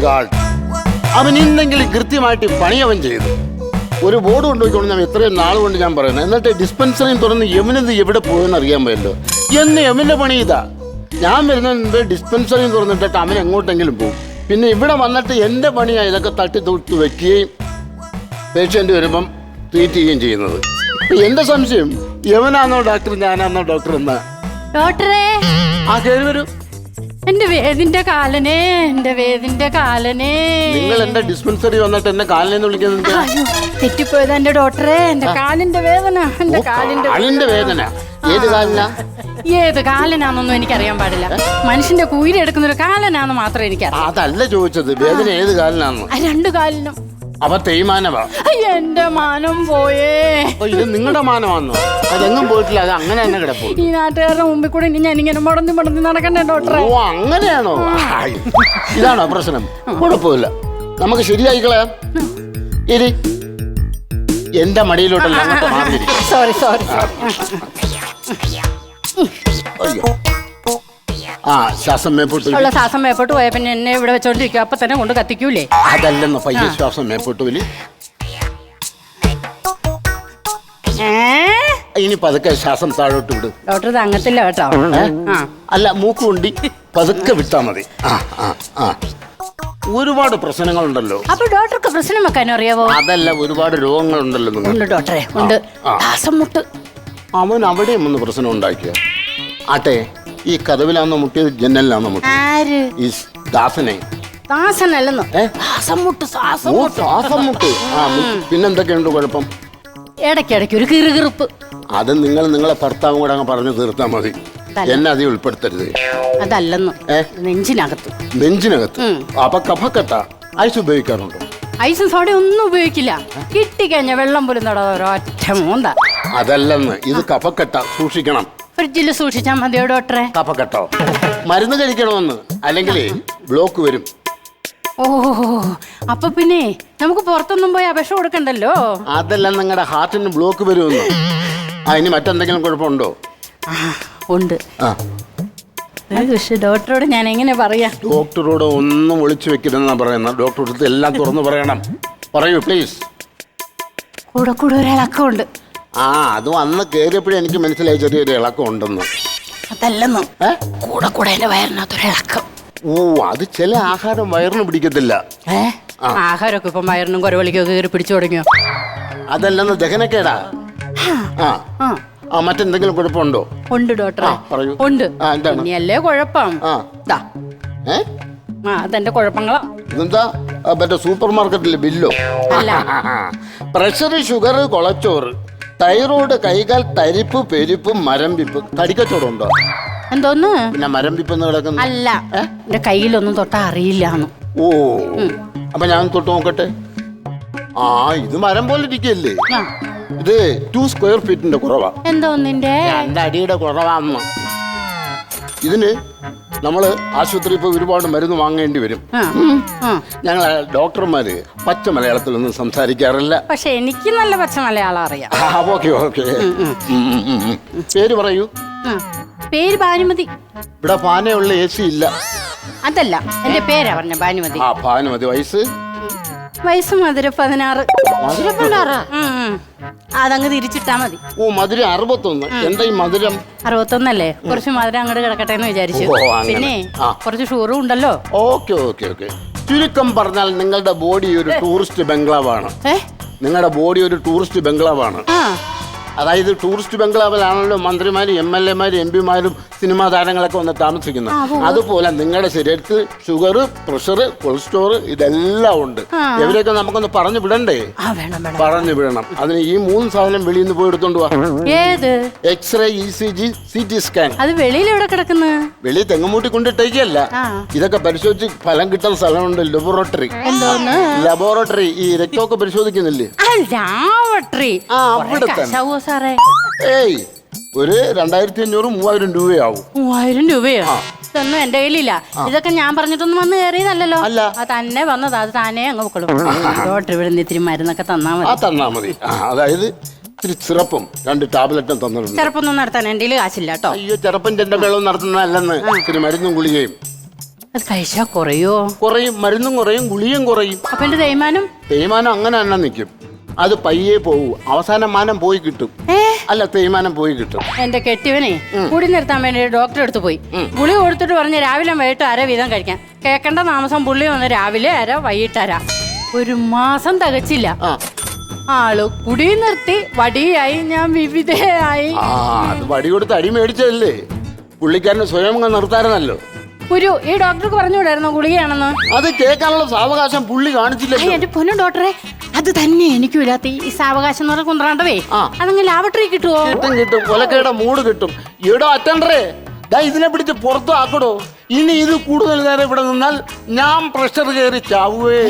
God, അവൻ ഇന്നെങ്കിലും കൃത്യമായിട്ട് പണി അവൻ ചെയ്തു. ഒരു ബോർഡ് കൊണ്ടുപോയിക്കൊണ്ട് ഞാൻ ഇത്രയും നാൾ കൊണ്ട് ഞാൻ പറയുന്നത്. എന്നിട്ട് ഡിസ്പെൻസറിയും തുറന്ന് യമുനത് എവിടെ പോയെന്ന് അറിയാൻ പറ്റില്ലോ. എന്ന് യമുൻ്റെ പണി ഇതാ. ഞാൻ വരുന്നതിന് മുമ്പ് ഡിസ്പെൻസറിയും തുറന്നിട്ടിട്ട് അവൻ എങ്ങോട്ടെങ്കിലും പോകും. പിന്നെ ഇവിടെ വന്നിട്ട് എൻ്റെ പണിയാണ് ഇതൊക്കെ തട്ടി തൊട്ട് വെക്കുകയും പേഷ്യൻ്റ് വരുമ്പം ട്രീറ്റ് ചെയ്യുകയും ചെയ്യുന്നത്. എൻ്റെ സംശയം യവനാണോ ഡോക്ടർ ഞാനാണോ ഡോക്ടർ എന്നാ. ഡോക്ടറെ ആ കയറി വരൂ. എന്റെ വേദിന്റെ കാലനെ, എന്റെ വേദിന്റെ കാലനെ. നിങ്ങൾ എന്റെ ഡിസ്പെൻസറി വന്നിട്ട് എന്നെ കാലിനെന്ന് വിളിക്കുന്നത് തെറ്റിപ്പോയത് എന്റെ ഡോക്ടറെ. എന്റെ കാലിന്റെ വേദന, എന്റെ കാലിന്റെ വേദന. ഏത് കാലിനാ? ഏത് കാലനാന്നൊന്നും എനിക്കറിയാൻ പാടില്ല. മനുഷ്യന്റെ കുയിലെടുക്കുന്ന ഒരു കാലനാന്ന് മാത്രം എനിക്കറിയാം. അതല്ല ചോദിച്ചത്, വേദന ഏത് കാലിനാന്ന്. രണ്ടു കാലിനും. അപ്പൊ തേയ്മാനവാ. എന്റെ മാനം പോയേ. ഇത് നിങ്ങളുടെ മാനമാണോ? അതെങ്ങും പോയിട്ടില്ല, അത് അങ്ങനെ തന്നെ കിടപ്പോ. ഈ നാട്ടുകാരുടെ മുമ്പിൽ കൂടെ ഇനി ഞാനിങ്ങനെ മുടന്തി നടക്കണ്ടേ ഡോക്ടറെ? ഓ അങ്ങനെയാണോ? ഇതാണോ പ്രശ്നം? കുഴപ്പമില്ല, നമുക്ക് ശരിയായി കളയാം. ഇരി, എന്റെ മടിയിലോട്ടല്ല അങ്ങോട്ട് മാറിയിരിക്കും. സോറി. ശ്വാസം മേപ്പോട്ട് ഉള്ള ശ്വാസം മേപ്പോട്ട് പോയ പിന്നെ എന്നെ ഇവിടെ വെച്ചോണ്ടിരിക്കും. അപ്പൊ തന്നെ കൊണ്ട് കത്തിക്കൂലേ? അതല്ലെന്ന് പയ്യെ ശ്വാസം മേപ്പോട്ട് വലി. ഇനി പതുക്കെ ശ്വാസം താഴോട്ട് വിടും. ഡോക്ടർ തങ്ങത്തില്ല കേട്ടോ. അല്ല, മൂക്കുകൊണ്ടി പതുക്കെ വിട്ടാ മതി. ഒരുപാട് പ്രശ്നങ്ങളുണ്ടല്ലോ. അപ്പൊ ഡോക്ടർക്ക് പ്രശ്നം വെക്കാനും അറിയാവോ? അതല്ല, ഒരുപാട് രോഗങ്ങളുണ്ടല്ലോ. ഉണ്ട് ഡോക്ടറെ, ഉണ്ട്. ശ്വാസം മുട്ട്. അവൻ അവിടെയും ഒന്ന് പ്രശ്നം ഉണ്ടാക്കിയ. ആട്ടെ, ഈ കതവിലാന്നോ മുട്ടിയത് ജനലിലാന്നോ മുട്ടിയത്? ഈ ദാസനെ. ദാസനല്ലെന്നോ? ശ്വാസം മുട്ട്. പിന്നെന്തൊക്കെയുണ്ട് കുഴപ്പം? ഇടയ്ക്കിടയ്ക്ക് ഒരു കിറുകിറുപ്പ്. അത് നിങ്ങൾ നിങ്ങളെ ഭർത്താവും കൂടെ അങ്ങ് പറഞ്ഞു തീർത്താൽ മതി. എന്നെ അതിൽ ഉൾപ്പെടുത്തരുത്. അതല്ലെന്ന്, നെഞ്ചിനകത്ത്. അപ്പൊ കഫക്കെട്ട ഐസ് ഉപയോഗിക്കാറുണ്ടോ? ഐസും സോഡ ഒന്നും ഉപയോഗിക്കില്ല. കിട്ടിക്കഴിഞ്ഞ വെള്ളം പോലും ഒറ്റ മൂന്ത. അതല്ലെന്ന്, ഇത് കഫക്കെട്ട, സൂക്ഷിക്കണം. ഫ്രിഡ്ജിൽ സൂക്ഷിച്ചാ മതിയോ ഡോക്ടറെ? കഫക്കെട്ടോ മരുന്ന് കഴിക്കണമെന്ന്, അല്ലെങ്കിൽ ബ്ലോക്ക് വരും. ഓ, അപ്പൊ പിന്നെ നമുക്ക് പുറത്തൊന്നും പോയി അപേക്ഷ കൊടുക്കണ്ടല്ലോ. അതല്ല, നിങ്ങളുടെ ഹാർട്ടിന് ബ്ലോക്ക് വരുമെന്ന്. ഇനി മറ്റെന്തെങ്കിലും കുഴപ്പമുണ്ടോ? ഉണ്ട്. പക്ഷെ ഡോക്ടറോട് ഞാൻ എങ്ങനെ പറയാ? ഡോക്ടറോട് ഒന്നും ഒളിച്ചു വെക്കരുതെന്നാ പറയുന്നത്. ഡോക്ടറോട് എല്ലാം തുറന്നു പറയണം. പറയൂ പ്ലീസ്. കൂടെ ഒരു ഇളക്കമുണ്ട്. അത് വന്ന് കയറിയപ്പോഴേ എനിക്ക് മനസ്സിലായി ചെറിയൊരു ഇളക്കം ഉണ്ടെന്ന്. അതല്ലെന്നോ, കൂടെ എന്റെ വയറിനകത്തൊരു ഇളക്കം. ഓ, അത് ചില ആഹാരം വയറിന് പിടിക്കത്തില്ല. ആഹാരമൊക്കെ ഇപ്പം വയറിനും കുരവളിക്കൊക്കെ കയറി പിടിച്ചു തുടങ്ങിയോ? അതല്ലെന്ന്, ദഹനക്കേടാ. മറ്റെന്തെങ്കിലും കുഴപ്പമുണ്ടോ? ഉണ്ട് ഡോക്ടറെ, ഉണ്ട്. ഇനിയല്ലേ കുഴപ്പം? അതെന്റെ കുഴപ്പങ്ങളാ. ഇതെന്താ മറ്റേ സൂപ്പർ മാർക്കറ്റിലെ ബില്ലോ? അല്ല. പ്രഷർ, ഷുഗർ, കൊളസ്ട്രോൾ, തൈറോയ്ഡ്, കൈകാൽ തരിപ്പ്, പെരുപ്പ്, മരംപിപ്പ്. തടിക്കച്ചോടുണ്ടോ? എന്തോന്ന്? പിന്നെ മരംപിപ്പ് കിടക്കുന്നു. അല്ല, എന്റെ കയ്യിലൊന്നും തൊട്ടാ അറിയില്ലാന്ന്. ഓ, അപ്പൊ ഞാൻ തൊട്ട് നോക്കട്ടെ. ഇത് മരം പോലെ ഇരിക്കല്ലേ? ഇത് 2 സ്ക്വയർ ഫീറ്റിന്റെ കുറവാ. എന്തോന്നിന്റെ? 2 അടിയുടെ കുറവാന്ന്. ഇതിന് നമ്മള് ആശുപത്രിയിൽ പോയി ഒരുപാട് മരുന്ന് വാങ്ങേണ്ടി വരും. ഞങ്ങൾ ഡോക്ടർമാര് പച്ച മലയാളത്തിലൊന്നും സംസാരിക്കാറില്ല. പക്ഷെ എനിക്ക് നല്ല പച്ച മലയാളം അറിയാം. ഓക്കെ. പേര് പറയൂ. പേര് ഭാനുമതി. ഇവിടെ ഫാനുള്ള AC ഇല്ല. അതല്ല, എന്റെ പേരാ പറഞ്ഞ ഭാനുമതി. ഭാനുമതി. വയസ്സ് മധുര 16. അതങ്ങ് തിരിച്ചിട്ടാ മതി. ഓ, മധുര 61. എന്താ ഈ മധുരം? 61 കുറച്ച് മധുരം അങ്ങോട്ട് കിടക്കട്ടെ എന്ന് വിചാരിച്ചു. പിന്നെ കുറച്ച് ഷുഗറും ഉണ്ടല്ലോ. ഓക്കെ. ചുരുക്കം പറഞ്ഞാൽ നിങ്ങളുടെ ബോഡി ഒരു ടൂറിസ്റ്റ് ബംഗ്ലാവാണ്. നിങ്ങളുടെ ബോഡി ഒരു ടൂറിസ്റ്റ് ബംഗ്ലാവാണ്. അതായത് ടൂറിസ്റ്റ് ബംഗ്ലാവിലാണല്ലോ മന്ത്രിമാരും MLA-മാരും MP-മാരും സിനിമാ താരങ്ങളൊക്കെ വന്ന് താമസിക്കുന്നത്. അതുപോലെ നിങ്ങളുടെ ശരീരത്തിൽ ഷുഗർ, പ്രഷർ, കൊളസ്ട്രോൾ ഇതെല്ലാം ഉണ്ട്. ഇവരെയൊക്കെ നമുക്കൊന്ന് പറഞ്ഞു വിടണ്ടേ? പറഞ്ഞു വിടണം. അതിന് ഈ 3 സാധനം വെളിയിൽ നിന്ന് പോയി എടുത്തോണ്ട് പോവാ. ഏത്? X-ray, ECG, CT scan. അത് വെളിയിൽ എവിടെ കിടക്കുന്നു? വെളിയിൽ തെങ്ങുമൂട്ടി കൊണ്ടിട്ടേക്കല്ല. ഇതൊക്കെ പരിശോധിച്ച് ഫലം കിട്ടുന്ന സ്ഥലമുണ്ട്. ലബോറട്ടറി. ഈ രക്തമൊക്കെ പരിശോധിക്കുന്നില്ലേ? അവിടെ തന്നെ. ഏയ്, ഒരു 2500-3000 രൂപയാവും. 3000 രൂപയോ? ഇതൊന്നും എന്റെ കയ്യിലില്ല. ഇതൊക്കെ ഞാൻ പറഞ്ഞിട്ടൊന്നും വന്ന് കയറിയതല്ലോ. തന്നെ വന്നത്. അത് താനേ അങ്ങ് പൊക്കളും. ഡോക്ടർ ഇവിടെ നിന്ന് ഇത്തിരി മരുന്നൊക്കെ തന്നാ മതി. അതായത് ഇത്തിരി സിറപ്പും 2 ടാബ്ലറ്റും തന്നിട്ടുണ്ട്. ചെറുപ്പൊന്നും നടത്താൻ എന്റെ കാശില്ല കേട്ടോ. അയ്യോ, ചെറുപ്പം ചെണ്ടകളും നടത്തുന്നതല്ലെന്ന്. ഇത്തിരി മരുന്നും ഗുളികയും. അത് കഴിച്ചാ കുറയോ? കുറയും, മരുന്നും കുറയും, ഗുളിയും കുറയും. അപ്പൊ എന്റെ തേയ്മാനം അങ്ങനെ തന്നെ നിൽക്കും. അത് പയ്യെ പോവും, അവസാനം മാനം പോയി കിട്ടും. അല്ല, തേയ്മാനം പോയി കിട്ടും. എന്റെ കെട്ടിയവനെ കൂടി നിർത്താൻ വേണ്ടി ഡോക്ടറെ അടുത്ത് പോയി. ഗുളി കൊടുത്തിട്ട് പറഞ്ഞ് രാവിലെ വൈകിട്ട് അര വീതം കഴിക്കാൻ. കേൾക്കേണ്ട താമസം പുള്ളി വന്ന് രാവിലെ അര വൈകിട്ട് അര. 1 മാസം തികച്ചില്ല, ആള് കുടി നിർത്തി, വടിയായി, ഞാൻ വിവിധയായി. അത് വടി കൊടുത്ത് അടി മേടിച്ചതല്ലേ, പുള്ളിക്കാരന് സ്വയം നിർത്താറുന്നല്ലോ. ഈ ഡോക്ടർക്ക് പറഞ്ഞുകൂടായിരുന്നോ ഗുളികയാണെന്ന്? അത് കേൾക്കാനുള്ള സാവകാശം പുള്ളി കാണിച്ചില്ല. എന്റെ പൊന്നു ഡോക്ടറെ, അത് തന്നെ എനിക്കും ഇല്ലാത്ത ഈ സാവകാശം എന്ന് പറഞ്ഞ കുന്ത്രാണ്ടവേ, അതങ്ങ് ലാബറട്ടറി കിട്ടുമോ? കിട്ടും, കൊലക്കയുടെ മൂട് കിട്ടും. ഇവിടെ അറ്റൻഡറേ, ഇതിനെ പിടിച്ച് പുറത്തു ആക്കടോ. ഇനി ഇത് കൂടുതൽ നേരം ഇവിടെ നിന്നാൽ ഞാൻ പ്രഷർ കയറി ചാവുവേ.